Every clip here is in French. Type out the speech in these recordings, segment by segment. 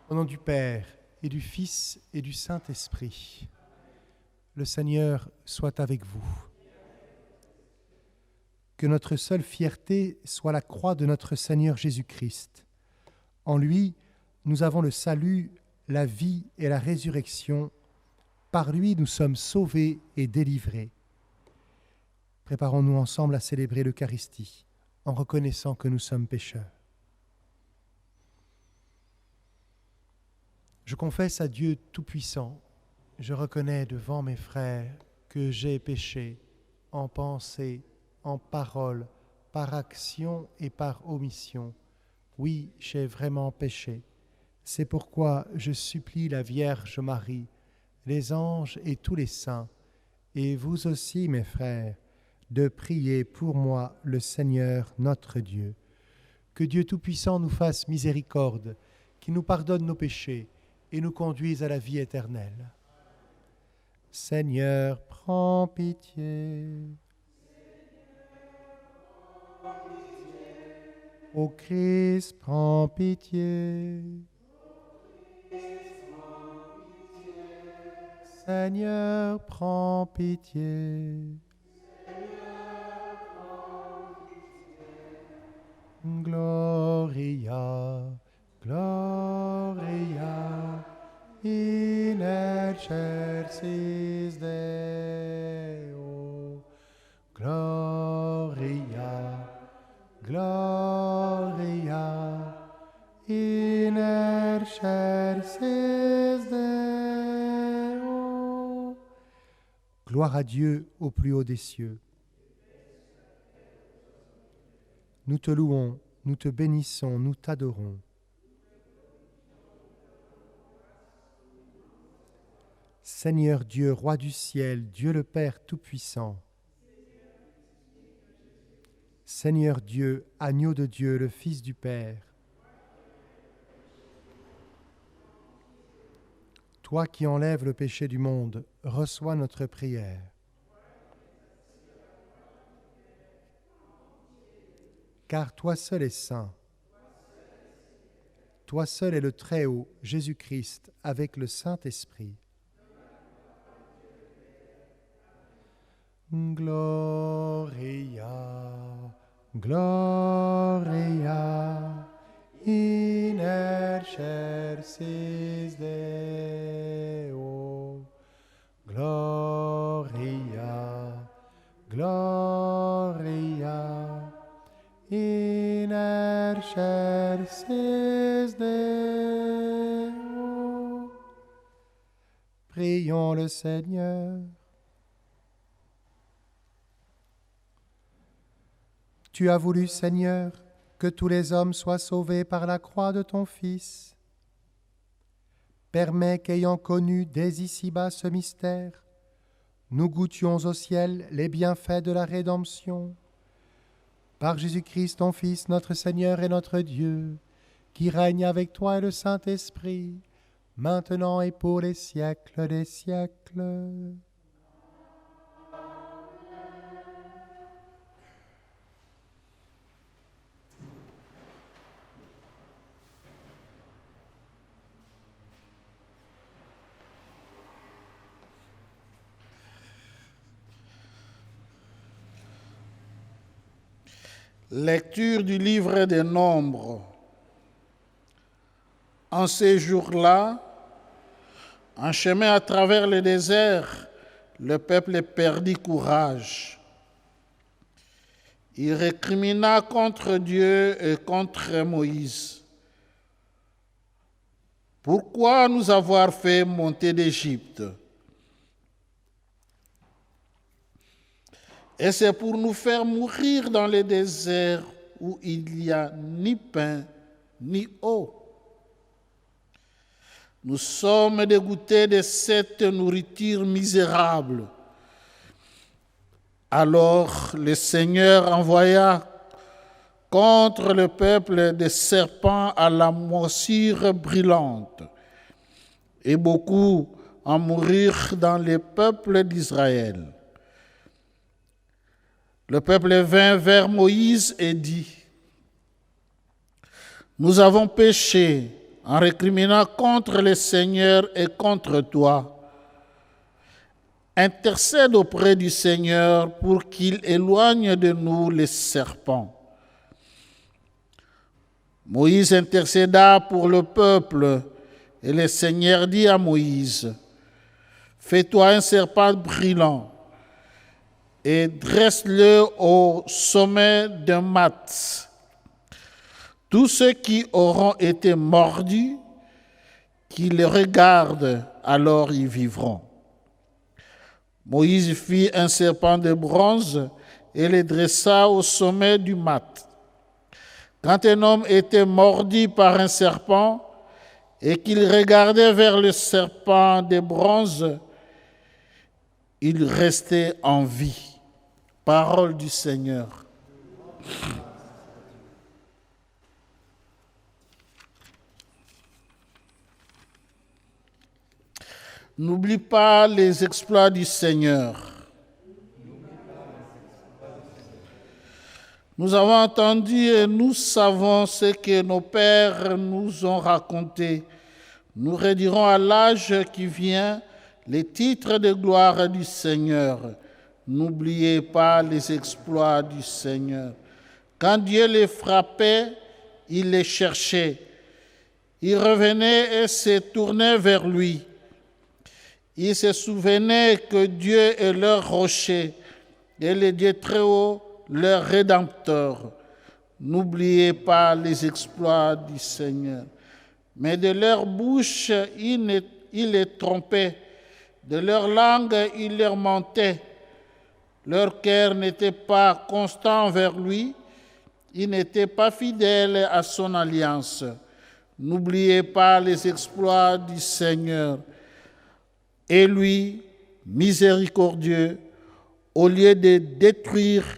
Au nom du Père, et du Fils, et du Saint-Esprit, le Seigneur soit avec vous. Que notre seule fierté soit la croix de notre Seigneur Jésus-Christ. En lui, nous avons le salut, la vie et la résurrection. Par lui, nous sommes sauvés et délivrés. Préparons-nous ensemble à célébrer l'Eucharistie, en reconnaissant que nous sommes pécheurs. Je confesse à Dieu Tout-Puissant, je reconnais devant mes frères que j'ai péché en pensée, en parole, par action et par omission. Oui, j'ai vraiment péché. C'est pourquoi je supplie la Vierge Marie, les anges et tous les saints, et vous aussi, mes frères, de prier pour moi le Seigneur notre Dieu. Que Dieu Tout-Puissant nous fasse miséricorde, qu'il nous pardonne nos péchés et nous conduise à la vie éternelle. Seigneur, prends pitié. Ô Christ, prends pitié. Seigneur, prends pitié. Gloria, Gloria, in excelsis Deo. Gloria, Gloria, in excelsis Deo. Gloire à Dieu au plus haut des cieux. Nous te louons, nous te bénissons, nous t'adorons. Seigneur Dieu, Roi du ciel, Dieu le Père Tout-Puissant. Seigneur Dieu, agneau de Dieu, le Fils du Père. Toi qui enlèves le péché du monde, reçois notre prière. Car toi seul es saint. Toi seul est le Très-Haut, Jésus-Christ, avec le Saint-Esprit. Gloria, Gloria, in excelsis Deo. Gloria, Gloria, in excelsis Deo. Prions le Seigneur. Tu as voulu, Seigneur, que tous les hommes soient sauvés par la croix de ton Fils. Permets qu'ayant connu dès ici-bas ce mystère, nous goûtions au ciel les bienfaits de la rédemption. Par Jésus-Christ, ton Fils, notre Seigneur et notre Dieu, qui règne avec toi et le Saint-Esprit, maintenant et pour les siècles des siècles. Lecture du livre des Nombres. En ces jours-là, en chemin à travers le désert, le peuple perdit courage. Il récrimina contre Dieu et contre Moïse. Pourquoi nous avoir fait monter d'Égypte? Et c'est pour nous faire mourir dans le désert où il n'y a ni pain ni eau. Nous sommes dégoûtés de cette nourriture misérable. Alors le Seigneur envoya contre le peuple des serpents à la morsure brûlante, et beaucoup en moururent dans le peuple d'Israël. Le peuple vint vers Moïse et dit : Nous avons péché en récriminant contre le Seigneur et contre toi. Intercède auprès du Seigneur pour qu'il éloigne de nous les serpents. Moïse intercéda pour le peuple, et le Seigneur dit à Moïse, « Fais-toi un serpent brillant et dresse-le au sommet d'un mat. Tous ceux qui auront été mordus, qui le regardent, alors ils vivront. » Moïse fit un serpent de bronze et le dressa au sommet du mat. Quand un homme était mordu par un serpent et qu'il regardait vers le serpent de bronze, il restait en vie. Parole du Seigneur. N'oublie pas les exploits du Seigneur. Nous avons entendu et nous savons ce que nos pères nous ont raconté. Nous redirons à l'âge qui vient les titres de gloire du Seigneur. N'oubliez pas les exploits du Seigneur. Quand Dieu les frappait, il les cherchait. Ils revenaient et se tournaient vers lui. Ils se souvenaient que Dieu est leur rocher et le Dieu très haut, leur rédempteur. N'oubliez pas les exploits du Seigneur. Mais de leur bouche, il les trompait. De leur langue, il leur mentait. Leur cœur n'était pas constant envers lui. Ils n'étaient pas fidèles à son alliance. N'oubliez pas les exploits du Seigneur. Et lui, miséricordieux, au lieu de détruire,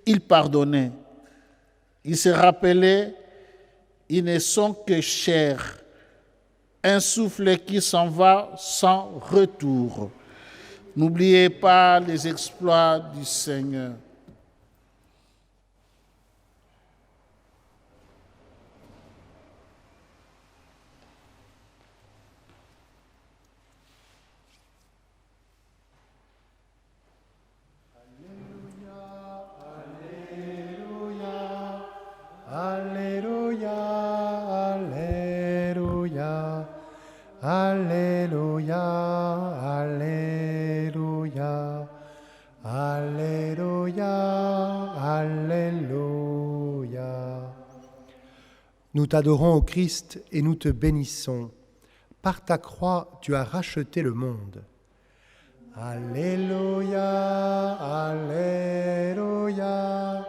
il pardonnait. Il se rappelait, ils ne sont que chair, un souffle qui s'en va sans retour. N'oubliez pas les exploits du Seigneur. Alléluia, Alléluia, Alléluia, Alléluia, Alléluia, Alléluia. Nous t'adorons, ô Christ, et nous te bénissons. Par ta croix, tu as racheté le monde. Alléluia, Alléluia.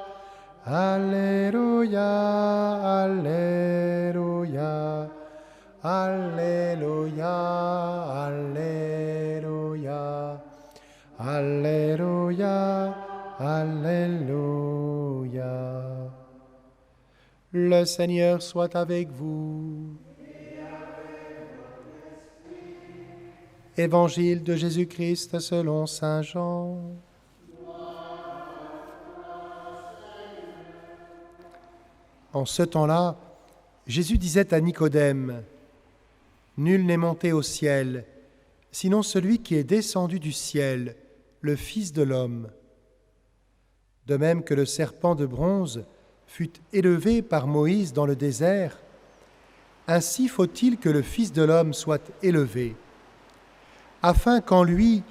Alléluia, Alléluia, Alléluia, Alléluia, Alléluia, Alléluia. Le Seigneur soit avec vous. Évangile de Jésus-Christ selon saint Jean. En ce temps-là, Jésus disait à Nicodème, « Nul n'est monté au ciel, sinon celui qui est descendu du ciel, le Fils de l'homme. De même que le serpent de bronze fut élevé par Moïse dans le désert, ainsi faut-il que le Fils de l'homme soit élevé, afin qu'en lui,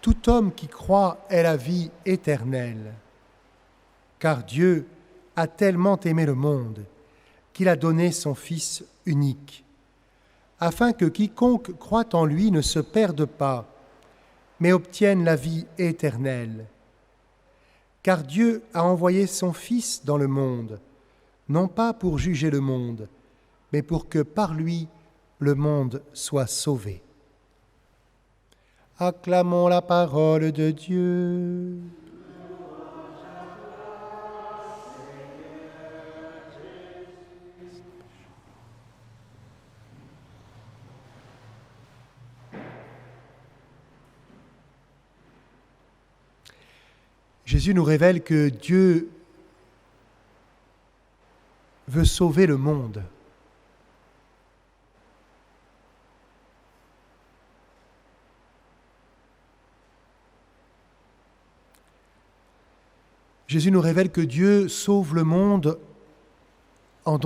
tout homme qui croit ait la vie éternelle. Car Dieu a tellement aimé le monde qu'il a donné son Fils unique, afin que quiconque croit en lui ne se perde pas, mais obtienne la vie éternelle. Car Dieu a envoyé son Fils dans le monde, non pas pour juger le monde, mais pour que par lui le monde soit sauvé. » Acclamons la parole de Dieu. Jésus nous révèle que Dieu veut sauver le monde. Jésus nous révèle que Dieu sauve le monde en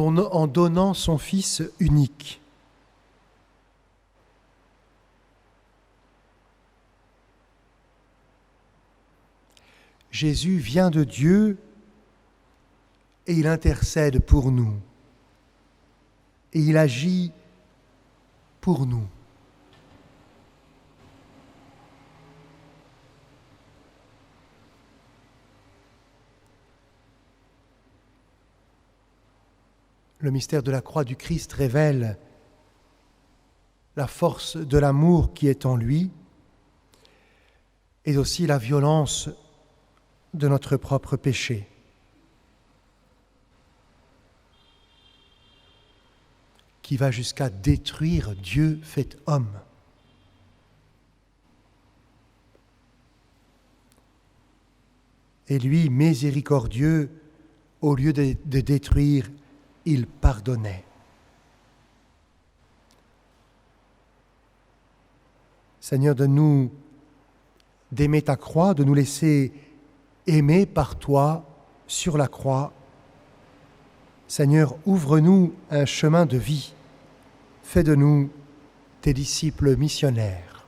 donnant son Fils unique. Jésus vient de Dieu et il intercède pour nous. Et il agit pour nous. Le mystère de la croix du Christ révèle la force de l'amour qui est en lui et aussi la violence de notre propre péché. Qui va jusqu'à détruire Dieu fait homme. Et lui, miséricordieux, au lieu de détruire, il pardonnait. Seigneur, donne-nous d'aimer ta croix, de nous laisser aimer par toi sur la croix. Seigneur, ouvre-nous un chemin de vie. Fais de nous tes disciples missionnaires.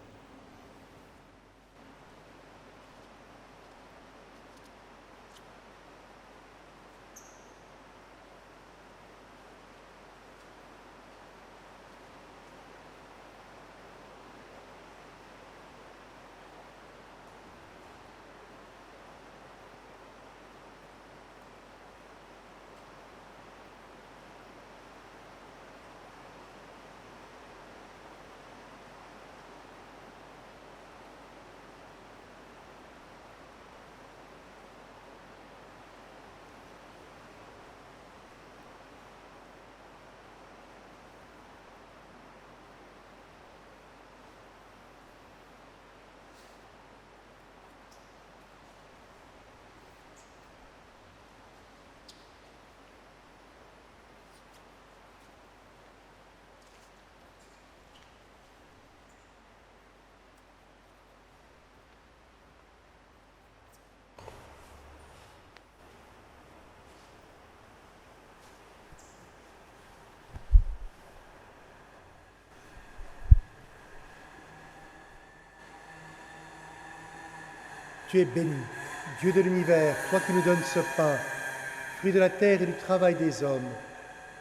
Tu es béni, Dieu de l'univers, toi qui nous donnes ce pain, fruit de la terre et du travail des hommes.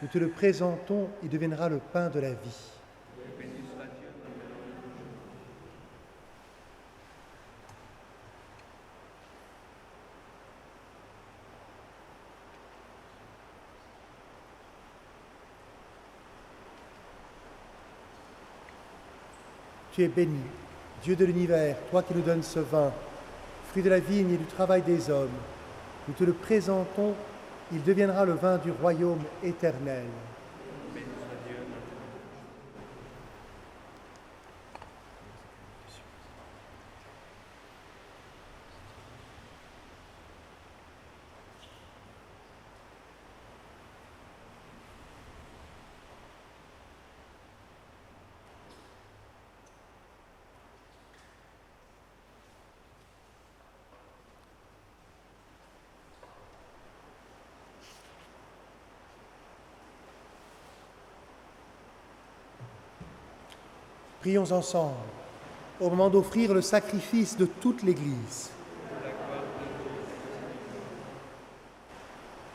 Nous te le présentons, il deviendra le pain de la vie. Tu es béni, Dieu de l'univers, toi qui nous donnes ce vin, fruit de la vigne et du travail des hommes. Nous te le présentons, il deviendra le vin du royaume éternel. Prions ensemble, au moment d'offrir le sacrifice de toute l'Église.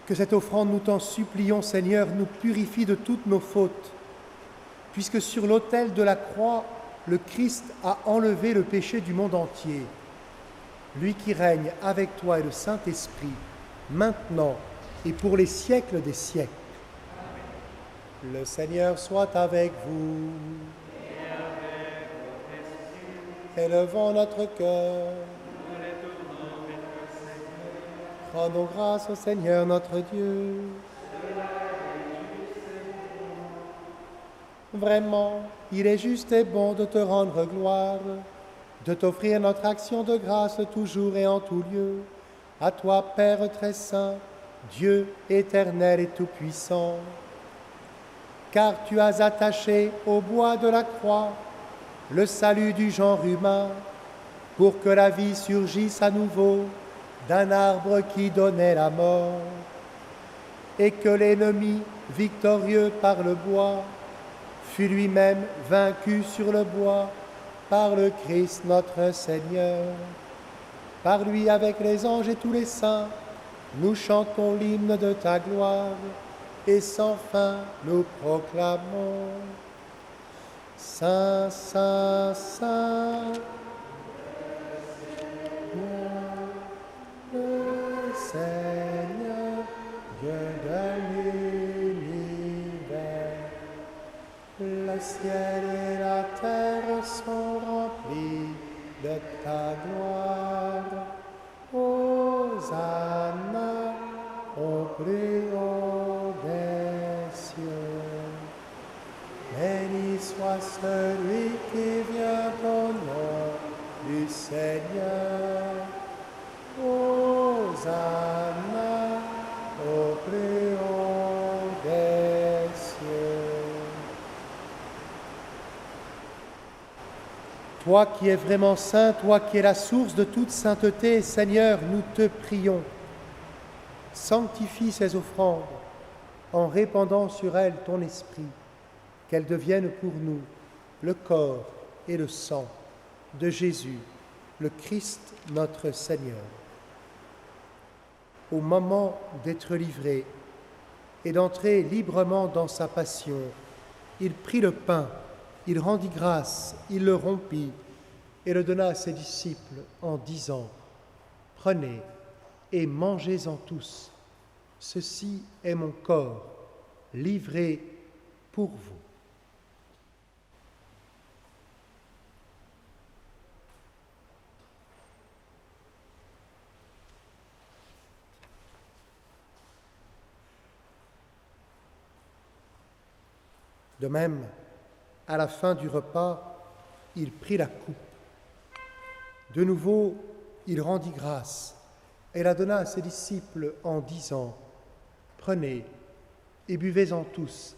Que cette offrande, nous t'en supplions, Seigneur, nous purifie de toutes nos fautes, puisque sur l'autel de la croix, le Christ a enlevé le péché du monde entier. Lui qui règne avec toi et le Saint-Esprit, maintenant et pour les siècles des siècles. Le Seigneur soit avec vous. Élevons notre cœur. Rendons grâce au Seigneur notre Dieu. Vraiment, il est juste et bon de te rendre gloire, de t'offrir notre action de grâce toujours et en tout lieu. À toi, Père très saint, Dieu éternel et tout-puissant. Car tu as attaché au bois de la croix le salut du genre humain, pour que la vie surgisse à nouveau d'un arbre qui donnait la mort, et que l'ennemi, victorieux par le bois, fut lui-même vaincu sur le bois par le Christ notre Seigneur. Par lui, avec les anges et tous les saints, nous chantons l'hymne de ta gloire, et sans fin nous proclamons: Saint, Saint, Saint, le Seigneur, Dieu de l'univers. Le ciel et la terre sont remplis de ta gloire. Hosanna au plus haut des cieux. Béni soit celui qui vient au nom du Seigneur. Hosanna au plus haut des cieux. Toi qui es vraiment saint, toi qui es la source de toute sainteté, Seigneur, nous te prions. Sanctifie ces offrandes en répandant sur elles ton esprit, qu'elles deviennent pour nous le corps et le sang de Jésus, le Christ notre Seigneur. Au moment d'être livré et d'entrer librement dans sa passion, il prit le pain, il rendit grâce, il le rompit et le donna à ses disciples en disant: Prenez et mangez-en tous. Ceci est mon corps, livré pour vous. De même, à la fin du repas, il prit la coupe. De nouveau, il rendit grâce et la donna à ses disciples en disant: Prenez et buvez-en tous,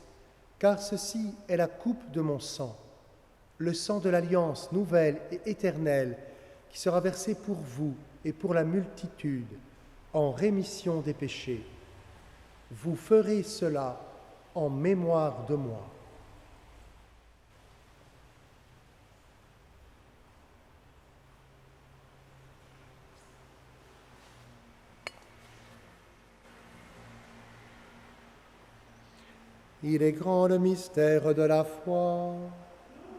car ceci est la coupe de mon sang, le sang de l'alliance nouvelle et éternelle qui sera versé pour vous et pour la multitude en rémission des péchés. Vous ferez cela en mémoire de moi. Il est grand le mystère de la foi.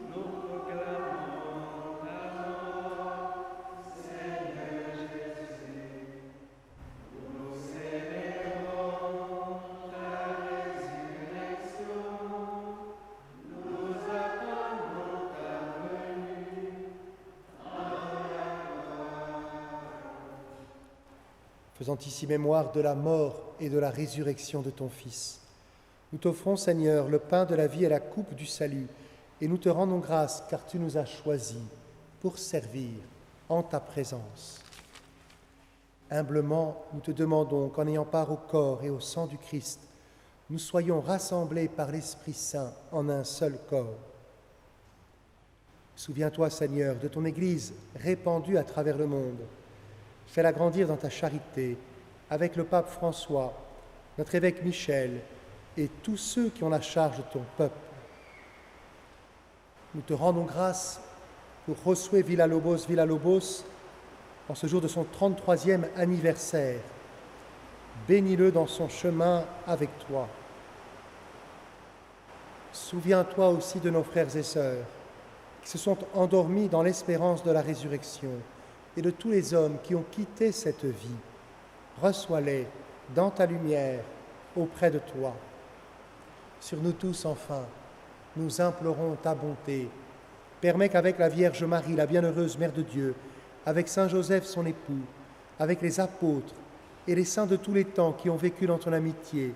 Nous proclamons ta mort, Seigneur Jésus. Nous célébrons ta résurrection. Nous attendons ta venue en la gloire. Faisant ici mémoire de la mort et de la résurrection de ton Fils, nous t'offrons, Seigneur, le pain de la vie et la coupe du salut, et nous te rendons grâce car tu nous as choisis pour servir en ta présence. Humblement, nous te demandons qu'en ayant part au corps et au sang du Christ, nous soyons rassemblés par l'Esprit Saint en un seul corps. Souviens-toi, Seigneur, de ton Église répandue à travers le monde. Fais-la grandir dans ta charité avec le pape François, notre évêque Michel, et tous ceux qui ont la charge de ton peuple. Nous te rendons grâce pour Josué Villalobos, en ce jour de son 33e anniversaire. Bénis-le dans son chemin avec toi. Souviens-toi aussi de nos frères et sœurs qui se sont endormis dans l'espérance de la résurrection et de tous les hommes qui ont quitté cette vie. Reçois-les dans ta lumière auprès de toi. Sur nous tous, enfin, nous implorons ta bonté. Permets qu'avec la Vierge Marie, la bienheureuse Mère de Dieu, avec Saint Joseph, son époux, avec les apôtres et les saints de tous les temps qui ont vécu dans ton amitié,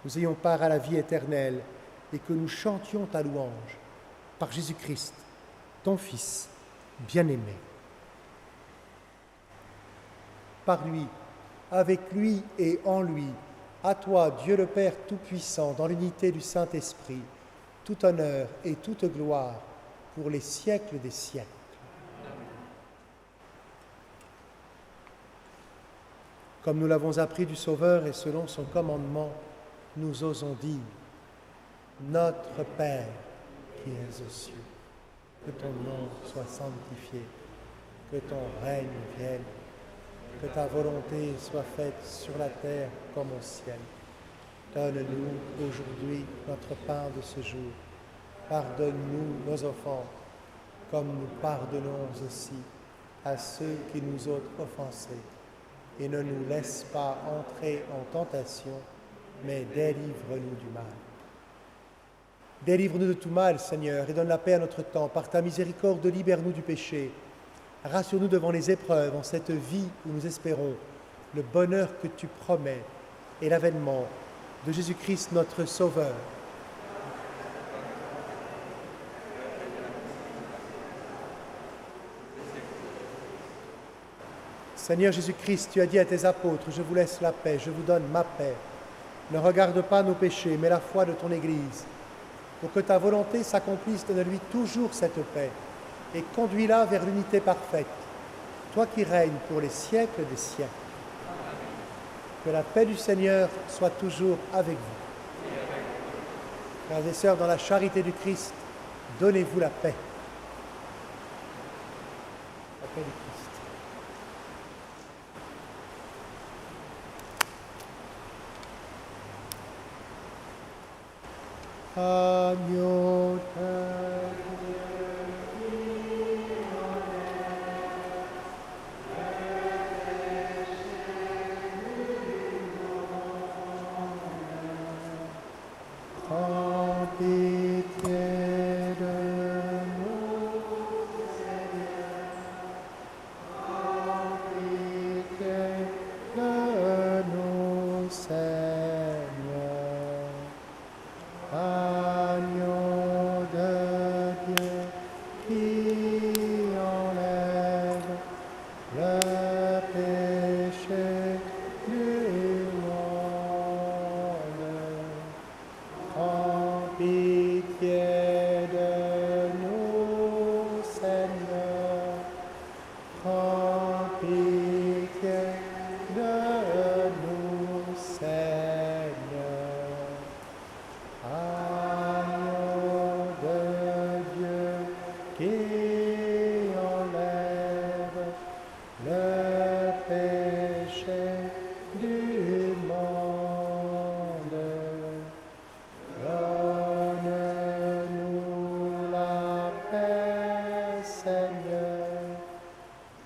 nous ayons part à la vie éternelle et que nous chantions ta louange. Par Jésus-Christ, ton Fils bien-aimé. Par lui, avec lui et en lui, à toi, Dieu le Père Tout-Puissant, dans l'unité du Saint-Esprit, tout honneur et toute gloire pour les siècles des siècles. Comme nous l'avons appris du Sauveur et selon son commandement, nous osons dire, Notre Père qui es aux cieux, que ton nom soit sanctifié, que ton règne vienne, que ta volonté soit faite sur la terre comme au ciel. Donne-nous aujourd'hui notre pain de ce jour. Pardonne-nous nos offenses, comme nous pardonnons aussi à ceux qui nous ont offensés. Et ne nous laisse pas entrer en tentation, mais délivre-nous du mal. Délivre-nous de tout mal, Seigneur, et donne la paix à notre temps. Par ta miséricorde, libère-nous du péché. Rassure-nous devant les épreuves, en cette vie où nous espérons le bonheur que tu promets et l'avènement de Jésus-Christ, notre Sauveur. Seigneur Jésus-Christ, tu as dit à tes apôtres, je vous laisse la paix, je vous donne ma paix. Ne regarde pas nos péchés, mais la foi de ton Église. Pour que ta volonté s'accomplisse, donne-lui toujours cette paix et conduis-la vers l'unité parfaite, toi qui règnes pour les siècles des siècles. Que la paix du Seigneur soit toujours avec vous. Frères et sœurs, dans la charité du Christ, donnez-vous la paix. La paix du Christ. Agneau de prends pitié de nous, Seigneur. Prends pitié de nous, Seigneur. Agneau de Dieu qui enlève le péché du monde. Prends pitié de nous, Seigneur. Prends pitié de nous, Seigneur. Agneau de Dieu qui enlève le péché du monde. Donne-nous la paix, Seigneur.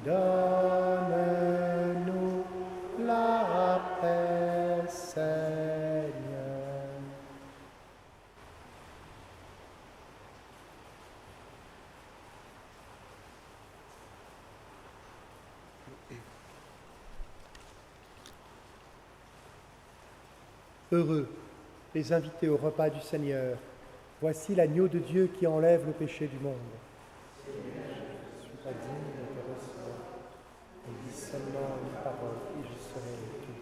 Donne-nous la paix, Seigneur. Heureux les invités au repas du Seigneur. Voici l'agneau de Dieu qui enlève le péché du monde. Je ne suis pas digne de te recevoir. Dis seulement une parole et je serai tout.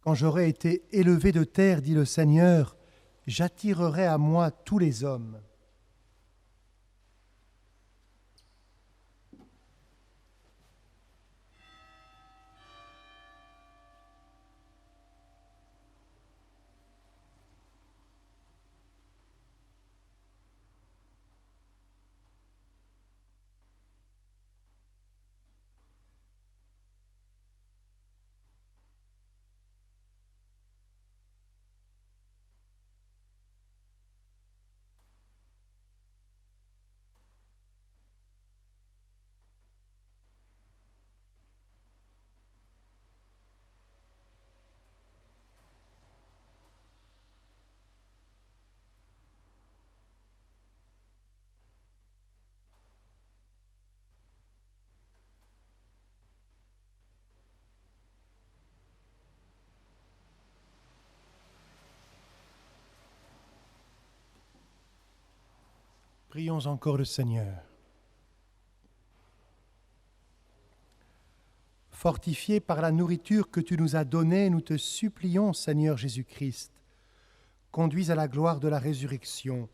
Quand j'aurai été élevé de terre, dit le Seigneur, j'attirerai à moi tous les hommes. Prions encore le Seigneur. Fortifiés par la nourriture que tu nous as donnée, nous te supplions, Seigneur Jésus-Christ, conduis à la gloire de la résurrection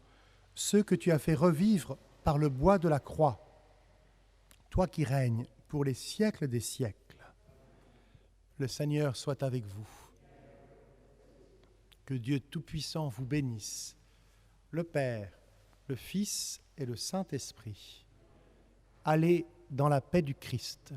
ceux que tu as fait revivre par le bois de la croix, toi qui règnes pour les siècles des siècles. Le Seigneur soit avec vous. Que Dieu Tout-Puissant vous bénisse, le Père, le Fils et le Saint-Esprit. Allez dans la paix du Christ.